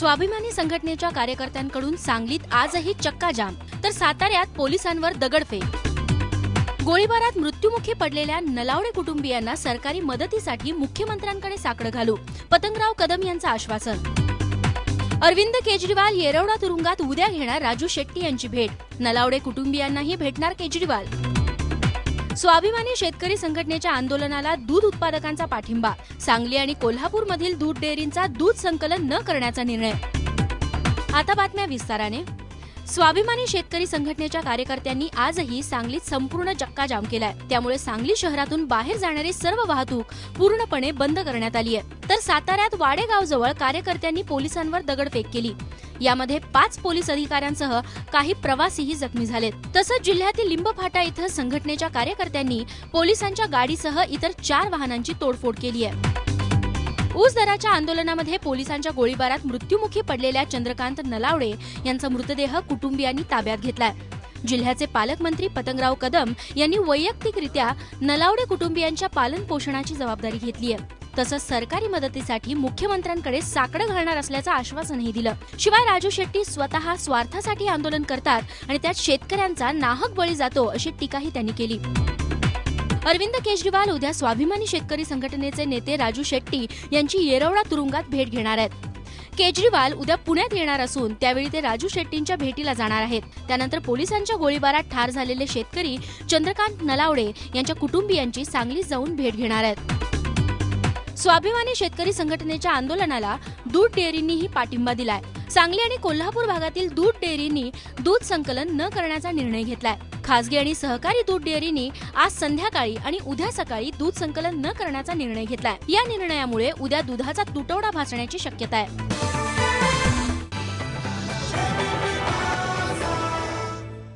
स्वाभिमानी संघटनेच्या कार्यकर्त्यांकडून सांगलीत आजही चक्काजाम, तर साताऱ्यात पोलिसांवर दगडफेक। गोळीबारात मृत्युमुखी पडलेल्या नलावडे कुटुंबियांना सरकारी मदतीसाठी मुख्यमंत्र्यांकडे साकडं घालू, पतंगराव कदम यांचं आश्वासन। अरविंद केजरीवाल येरवडा तुरुंगात उद्या घेणार राजू शेट्टी यांची भेट, नलावडे कुटुंबियांनाही भेटणार केजरीवाल। स्वाभिमानी शेतकरी संघटनेच्या आंदोलनाला दूध उत्पादकांचा पाठिंबा, सांगली आणि कोल्हापूरमधील दूध डेअरींचा दूध संकलन न करण्याचा निर्णय। आता बातम्या विस्ताराने। स्वाभिमानी शेतकरी संघटनेच्या कार्यकर्त्यांनी आजही सांगलीत संपूर्ण चक्काजाम केलाय, त्यामुळे सांगली शहरातून बाहेर जाणारी सर्व वाहतूक पूर्णपणे बंद करण्यात आली आहे। तर साताऱ्यात वाडेगावजवळ कार्यकर्त्यांनी पोलिसांवर दगडफेक केली, यामध्ये 5 पोलीस अधिकाऱ्यांसह काही प्रवासीही जखमी झालेत। तसंच जिल्ह्यातील लिंबफाटा इथं संघटनेच्या कार्यकर्त्यांनी पोलिसांच्या गाडीसह इतर 4 वाहनांची तोडफोड केली आहे। ऊस दराच्या आंदोलनामध्ये पोलिसांच्या गोळीबारात मृत्युमुखी पडलेल्या चंद्रकांत नलावडे यांचा मृतदेह कुटुंबियांनी ताब्यात घेतलाय। जिल्ह्याचे पालकमंत्री पतंगराव कदम यांनी वैयक्तिकरित्या नलावडे कुटुंबियांच्या पालन पोषणाची जबाबदारी घेतली आहे। तसंच सरकारी मदतीसाठी मुख्यमंत्र्यांकडे साकडं घालणार असल्याचं आश्वासनही दिलं। शिवाय राजू शेट्टी स्वतः स्वार्थासाठी आंदोलन करतात आणि त्यात शेतकऱ्यांचा नाहक बळी जातो, अशी टीकाही त्यांनी केली। अरविंद केजरीवाल उद्या स्वाभिमानी शेतकरी संघटनेचे नेते राजू शेट्टी यांची येरवडा तुरुंगात भेट घेणार आहेत। केजरीवाल उद्या पुण्यात येणार असून त्यावेळी ते राजू शेट्टींच्या भेटीला जाणार आहेत। त्यानंतर पोलिसांच्या गोळीबारात ठार झालेले शेतकरी चंद्रकांत नलावडे यांच्या कुटुंबियांची सांगलीत जाऊन भेट घेणार आहेत। स्वाभिमानी शेतकरी संघटनेच्या आंदोलनाला दूध डेअरींनीही पाठिंबा दिलाय। सांगली आणि कोल्हापूर भागातील दूध डेअरींनी दूध संकलन न करण्याचा निर्णय घेतलाय। खासगी आणि सहकारी दूध डेअरींनी आज संध्याकाळी आणि उद्या सकाळी दूध संकलन न करण्याचा निर्णय घेतलाय। या निर्णयामुळे उद्या दुधाचा तुटवडा भासण्याची शक्यता आहे।